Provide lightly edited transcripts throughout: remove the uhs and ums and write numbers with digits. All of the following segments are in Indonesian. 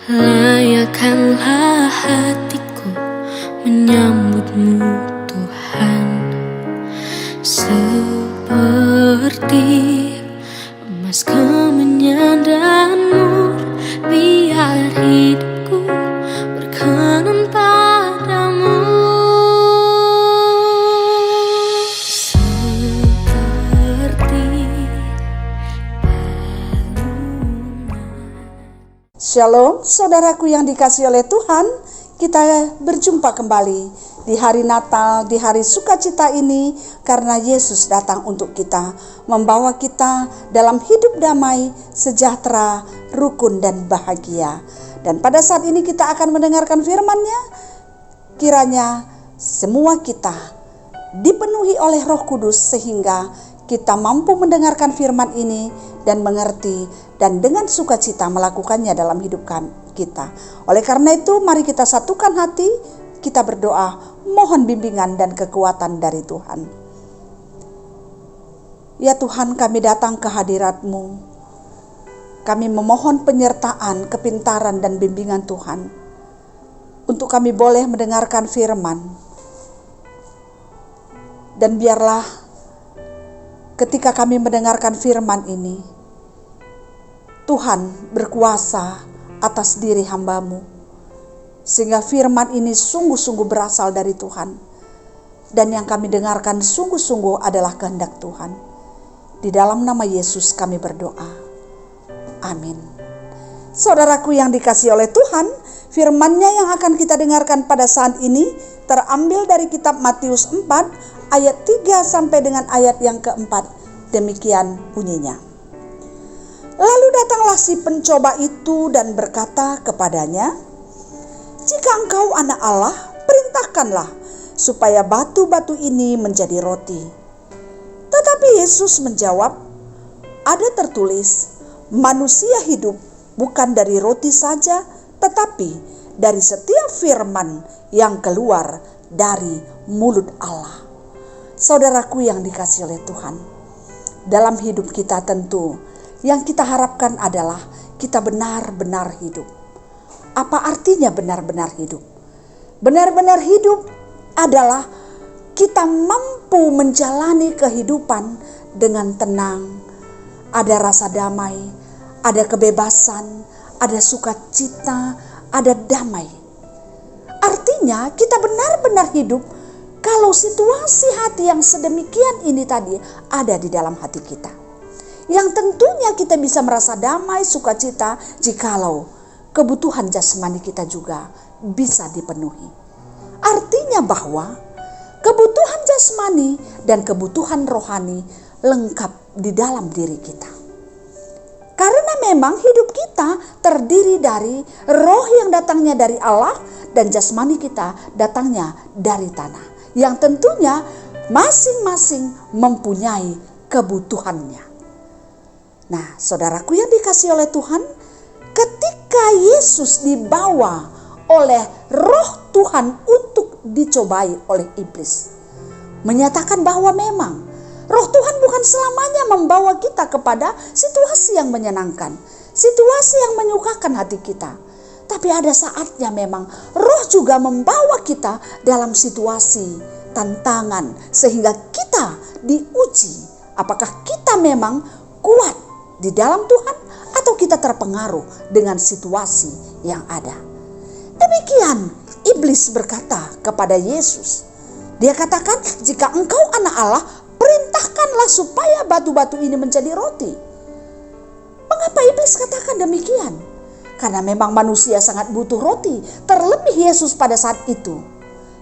Layakkanlah hatiku menyambutmu Tuhan, seperti emas kemenyan mur. Biar hidupku berkenan padamu, seperti Shalom, saudaraku yang dikasihi oleh Tuhan. Kita berjumpa kembali di hari Natal, di hari sukacita ini, karena Yesus datang untuk kita, membawa kita dalam hidup damai, sejahtera, rukun dan bahagia. Dan pada saat ini kita akan mendengarkan firman-Nya. Kiranya semua kita dipenuhi oleh Roh Kudus sehingga kita mampu mendengarkan firman ini dan mengerti dan dengan sukacita melakukannya dalam hidup kita. Oleh karena itu, mari kita satukan hati, kita berdoa, mohon bimbingan dan kekuatan dari Tuhan. Ya Tuhan, kami datang ke hadirat-Mu. Kami memohon penyertaan, kepintaran dan bimbingan Tuhan, untuk kami boleh mendengarkan firman. Dan biarlah ketika kami mendengarkan firman ini, Tuhan berkuasa atas diri hamba-Mu, sehingga firman ini sungguh-sungguh berasal dari Tuhan, dan yang kami dengarkan sungguh-sungguh adalah kehendak Tuhan. Di dalam nama Yesus kami berdoa. Amin. Saudaraku yang dikasihi oleh Tuhan, firman-Nya yang akan kita dengarkan pada saat ini terambil dari kitab Matius 4 ayat 3 sampai dengan ayat yang keempat. Demikian bunyinya. Lalu datanglah si pencoba itu dan berkata kepadanya, "Jika engkau anak Allah, perintahkanlah supaya batu-batu ini menjadi roti." Tetapi Yesus menjawab, "Ada tertulis, manusia hidup bukan dari roti saja, tetapi dari setiap firman yang keluar dari mulut Allah." Saudaraku yang dikasihi oleh Tuhan, dalam hidup kita tentu yang kita harapkan adalah kita benar-benar hidup. Apa artinya benar-benar hidup? Benar-benar hidup adalah kita mampu menjalani kehidupan dengan tenang, ada rasa damai, ada kebebasan, ada sukacita, ada damai. Artinya kita benar-benar hidup kalau situasi hati yang sedemikian ini tadi ada di dalam hati kita. Yang tentunya kita bisa merasa damai, sukacita jikalau kebutuhan jasmani kita juga bisa dipenuhi. Artinya bahwa kebutuhan jasmani dan kebutuhan rohani lengkap di dalam diri kita. Karena memang hidup kita terdiri dari roh yang datangnya dari Allah dan jasmani kita datangnya dari tanah. Yang tentunya masing-masing mempunyai kebutuhannya. Nah, saudaraku yang dikasihi oleh Tuhan, ketika Yesus dibawa oleh Roh Tuhan untuk dicobai oleh iblis, menyatakan bahwa memang Roh Tuhan bukan selamanya membawa kita kepada situasi yang menyenangkan, situasi yang menyukakan hati kita. Tapi ada saatnya memang Roh juga membawa kita dalam situasi tantangan, sehingga kita diuji apakah kita memang kuat di dalam Tuhan atau kita terpengaruh dengan situasi yang ada. Demikian iblis berkata kepada Yesus. Dia katakan, "Jika engkau anak Allah, perintahkanlah supaya batu-batu ini menjadi roti." Mengapa iblis katakan demikian? Karena memang manusia sangat butuh roti. Terlebih Yesus pada saat itu,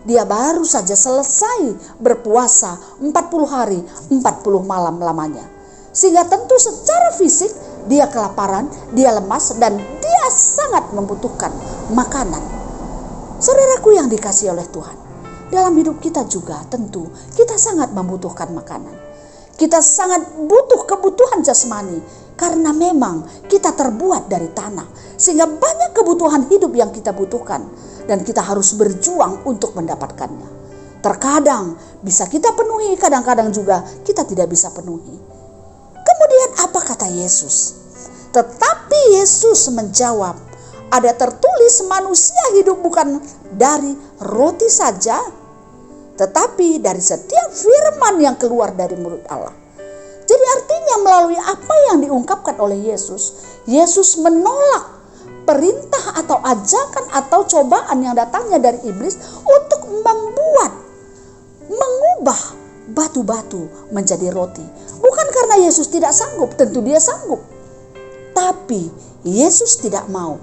dia baru saja selesai berpuasa 40 hari 40 malam lamanya. Sehingga tentu secara fisik dia kelaparan, dia lemas, dan dia sangat membutuhkan makanan. Saudaraku yang dikasihi oleh Tuhan, dalam hidup kita juga tentu kita sangat membutuhkan makanan. Kita sangat butuh kebutuhan jasmani karena memang kita terbuat dari tanah. Sehingga banyak kebutuhan hidup yang kita butuhkan dan kita harus berjuang untuk mendapatkannya. Terkadang bisa kita penuhi, kadang-kadang juga kita tidak bisa penuhi. Kemudian apa kata Yesus? Tetapi Yesus menjawab, ada tertulis manusia hidup bukan dari roti saja, tetapi dari setiap firman yang keluar dari mulut Allah. Jadi artinya melalui apa yang diungkapkan oleh Yesus, Yesus menolak perintah atau ajakan atau cobaan yang datangnya dari iblis untuk mengubah batu-batu menjadi roti. Bukan karena Yesus tidak sanggup, tentu dia sanggup. Tapi Yesus tidak mau.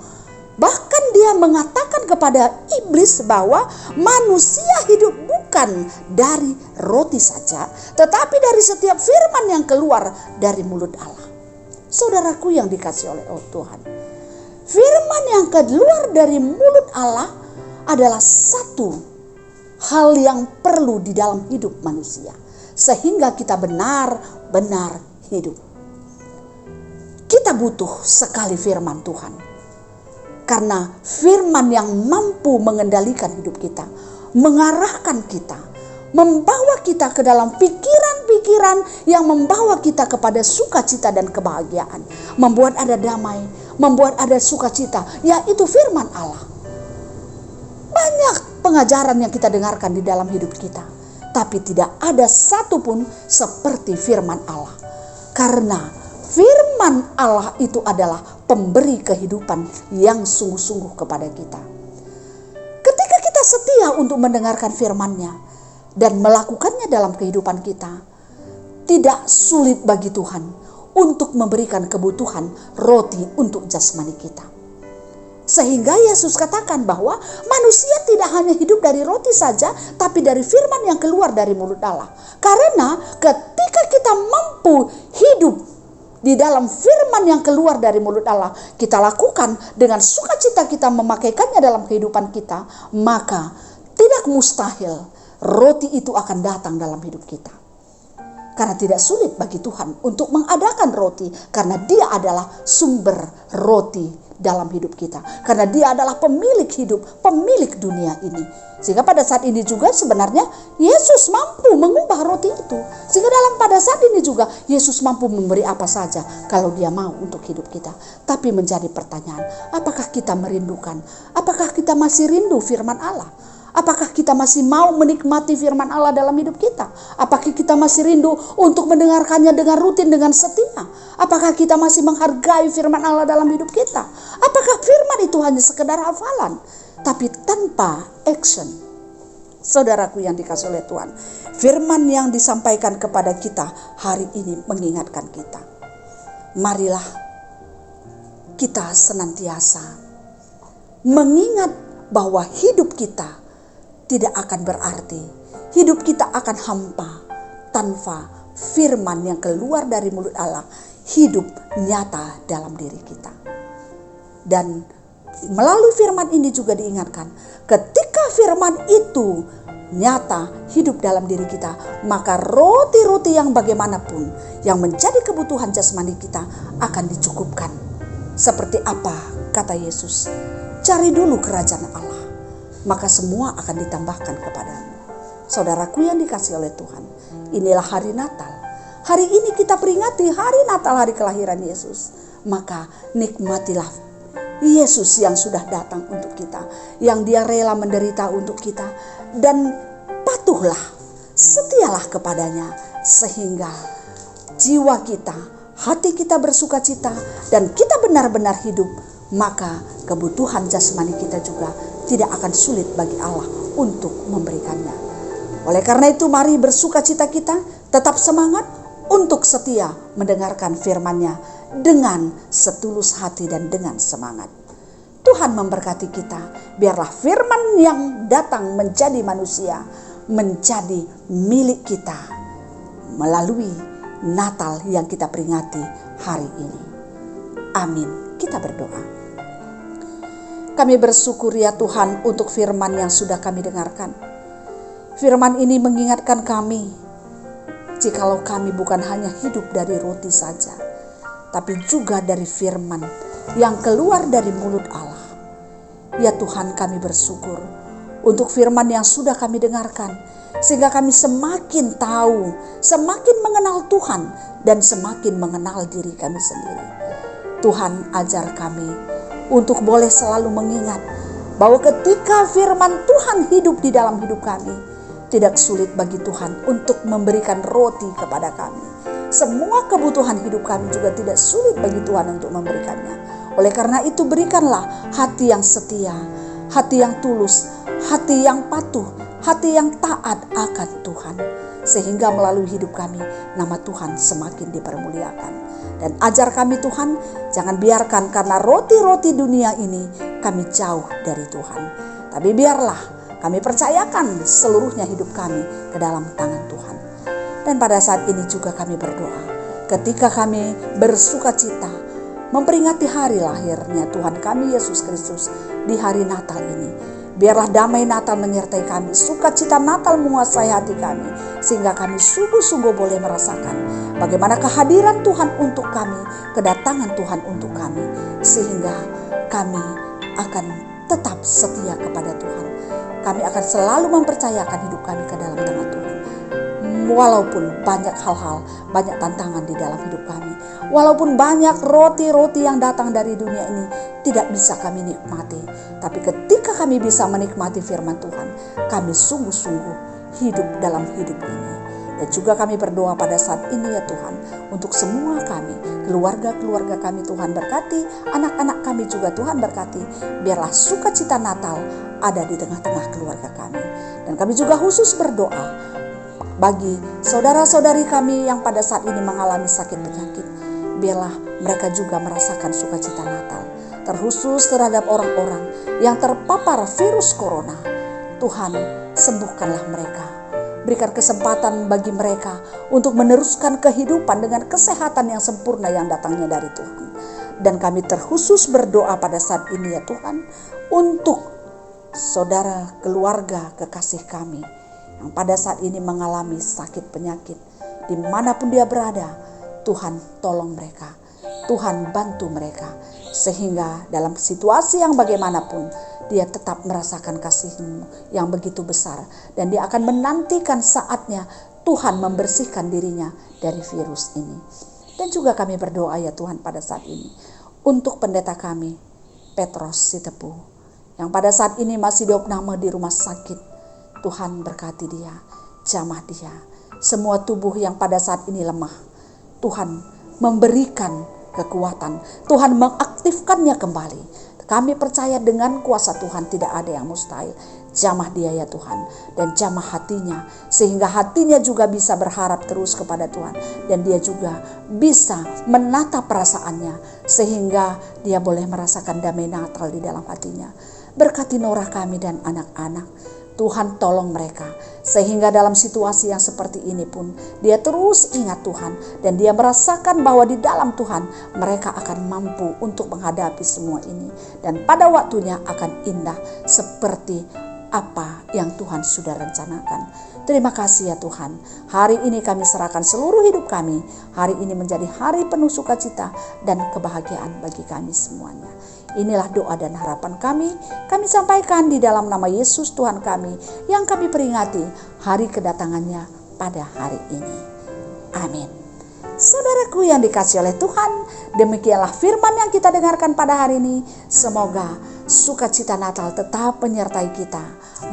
Bahkan dia mengatakan kepada iblis bahwa manusia hidup bukan dari roti saja, tetapi dari setiap firman yang keluar dari mulut Allah. Saudaraku yang dikasihi oleh Tuhan, firman yang keluar dari mulut Allah adalah satu hal yang perlu di dalam hidup manusia, sehingga kita benar-benar hidup. Kita butuh sekali firman Tuhan, karena firman yang mampu mengendalikan hidup kita, mengarahkan kita, membawa kita ke dalam pikiran-pikiran yang membawa kita kepada sukacita dan kebahagiaan, membuat ada damai, membuat ada sukacita, yaitu firman Allah. Banyak pengajaran yang kita dengarkan di dalam hidup kita, tapi tidak ada satupun seperti firman Allah. Karena firman Allah itu adalah pemberi kehidupan yang sungguh-sungguh kepada kita. Ketika kita setia untuk mendengarkan firman-Nya dan melakukannya dalam kehidupan kita, tidak sulit bagi Tuhan untuk memberikan kebutuhan roti untuk jasmani kita. Sehingga Yesus katakan bahwa manusia tidak hanya hidup dari roti saja, tapi dari firman yang keluar dari mulut Allah. Karena ketika kita mampu hidup di dalam firman yang keluar dari mulut Allah, kita lakukan dengan sukacita, kita memakaikannya dalam kehidupan kita, maka tidak mustahil roti itu akan datang dalam hidup kita. Karena tidak sulit bagi Tuhan untuk mengadakan roti, karena Dia adalah sumber roti dalam hidup kita. Karena Dia adalah pemilik hidup, pemilik dunia ini. Sehingga pada saat ini juga sebenarnya Yesus mampu mengubah roti itu. Sehingga pada saat ini juga Yesus mampu memberi apa saja kalau Dia mau untuk hidup kita. Tapi menjadi pertanyaan, apakah kita merindukan? Apakah kita masih rindu firman Allah? Apakah kita masih mau menikmati firman Allah dalam hidup kita? Apakah kita masih rindu untuk mendengarkannya dengan rutin, dengan setia? Apakah kita masih menghargai firman Allah dalam hidup kita? Apakah firman itu hanya sekedar hafalan, tapi tanpa action? Saudaraku yang dikasihi oleh Tuhan, firman yang disampaikan kepada kita hari ini mengingatkan kita. Marilah kita senantiasa mengingat bahwa hidup kita tidak akan berarti, hidup kita akan hampa tanpa firman yang keluar dari mulut Allah hidup nyata dalam diri kita. Dan melalui firman ini juga diingatkan, ketika firman itu nyata hidup dalam diri kita, maka roti-roti yang bagaimanapun yang menjadi kebutuhan jasmani kita akan dicukupkan. Seperti apa kata Yesus? Cari dulu kerajaan Allah, maka semua akan ditambahkan kepadamu. Saudaraku yang dikasihi oleh Tuhan, inilah hari Natal. Hari ini kita peringati hari Natal, hari kelahiran Yesus. Maka nikmatilah Yesus yang sudah datang untuk kita, yang Dia rela menderita untuk kita, dan patuhlah, setialah kepadanya, sehingga jiwa kita, hati kita bersuka cita, dan kita benar-benar hidup. Maka kebutuhan jasmani kita juga tidak akan sulit bagi Allah untuk memberikannya. Oleh karena itu, mari bersuka cita kita, tetap semangat untuk setia mendengarkan firman-Nya dengan setulus hati dan dengan semangat. Tuhan memberkati kita. Biarlah firman yang datang menjadi manusia menjadi milik kita melalui Natal yang kita peringati hari ini. Amin. Kita berdoa. Kami bersyukur ya Tuhan untuk firman yang sudah kami dengarkan. Firman ini mengingatkan kami, jikalau kami bukan hanya hidup dari roti saja, tapi juga dari firman yang keluar dari mulut Allah. Ya Tuhan, kami bersyukur untuk firman yang sudah kami dengarkan, sehingga kami semakin tahu, semakin mengenal Tuhan, dan semakin mengenal diri kami sendiri. Tuhan, ajar kami untuk boleh selalu mengingat bahwa ketika firman Tuhan hidup di dalam hidup kami, tidak sulit bagi Tuhan untuk memberikan roti kepada kami. Semua kebutuhan hidup kami juga tidak sulit bagi Tuhan untuk memberikannya. Oleh karena itu berikanlah hati yang setia, hati yang tulus, hati yang patuh, hati yang taat akan Tuhan. Sehingga melalui hidup kami, nama Tuhan semakin dipermuliakan. Dan ajar kami Tuhan, jangan biarkan karena roti-roti dunia ini kami jauh dari Tuhan. Tapi biarlah kami percayakan seluruhnya hidup kami ke dalam tangan Tuhan. Dan pada saat ini juga kami berdoa, ketika kami bersukacita memperingati hari lahirnya Tuhan kami Yesus Kristus di hari Natal ini, biarlah damai Natal menyertai kami, sukacita Natal menguasai hati kami, sehingga kami sungguh-sungguh boleh merasakan bagaimana kehadiran Tuhan untuk kami, kedatangan Tuhan untuk kami, sehingga kami akan tetap setia kepada Tuhan. Kami akan selalu mempercayakan hidup kami ke dalam tangan Tuhan. Walaupun banyak hal-hal, banyak tantangan di dalam hidup kami, walaupun banyak roti-roti yang datang dari dunia ini tidak bisa kami nikmati, tapi ketika kami bisa menikmati firman Tuhan, kami sungguh-sungguh hidup dalam hidup ini. Dan juga kami berdoa pada saat ini ya Tuhan, untuk semua kami, keluarga-keluarga kami Tuhan berkati, anak-anak kami juga Tuhan berkati, biarlah sukacita Natal ada di tengah-tengah keluarga kami. Dan kami juga khusus berdoa bagi saudara-saudari kami yang pada saat ini mengalami sakit penyakit, biarlah mereka juga merasakan sukacita Natal. Terkhusus terhadap orang-orang yang terpapar virus corona, Tuhan sembuhkanlah mereka. Berikan kesempatan bagi mereka untuk meneruskan kehidupan dengan kesehatan yang sempurna yang datangnya dari Tuhan. Dan kami terkhusus berdoa pada saat ini ya Tuhan, untuk saudara keluarga kekasih kami yang pada saat ini mengalami sakit penyakit, dimanapun dia berada, Tuhan tolong mereka, Tuhan bantu mereka, sehingga dalam situasi yang bagaimanapun, dia tetap merasakan kasih-Mu yang begitu besar, dan dia akan menantikan saatnya Tuhan membersihkan dirinya dari virus ini. Dan juga kami berdoa ya Tuhan pada saat ini, untuk pendeta kami, Petros Sitepu, yang pada saat ini masih diopname di rumah sakit. Tuhan berkati dia, jamah dia, semua tubuh yang pada saat ini lemah, Tuhan memberikan kekuatan, Tuhan mengaktifkannya kembali. Kami percaya dengan kuasa Tuhan tidak ada yang mustahil. Jamah dia ya Tuhan, dan jamah hatinya, sehingga hatinya juga bisa berharap terus kepada Tuhan, dan dia juga bisa menata perasaannya, sehingga dia boleh merasakan damai Natal di dalam hatinya. Berkati Nora kami dan anak-anak, Tuhan tolong mereka, sehingga dalam situasi yang seperti ini pun dia terus ingat Tuhan, dan dia merasakan bahwa di dalam Tuhan mereka akan mampu untuk menghadapi semua ini, dan pada waktunya akan indah seperti apa yang Tuhan sudah rencanakan. Terima kasih ya Tuhan, hari ini kami serahkan seluruh hidup kami. Hari ini menjadi hari penuh sukacita dan kebahagiaan bagi kami semuanya. Inilah doa dan harapan kami sampaikan di dalam nama Yesus Tuhan kami, yang kami peringati hari kedatangannya pada hari ini. Amin. Saudaraku yang dikasihi oleh Tuhan, demikianlah firman yang kita dengarkan pada hari ini. Semoga sukacita Natal tetap menyertai kita.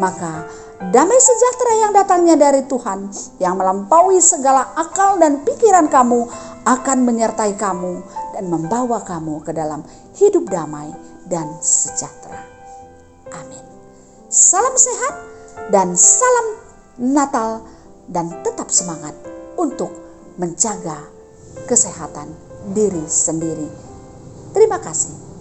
Maka damai sejahtera yang datangnya dari Tuhan, yang melampaui segala akal dan pikiran kamu, akan menyertai kamu dan membawa kamu ke dalam hidup damai dan sejahtera. Amin. Salam sehat dan salam Natal, dan tetap semangat untuk menjaga kesehatan diri sendiri. Terima kasih.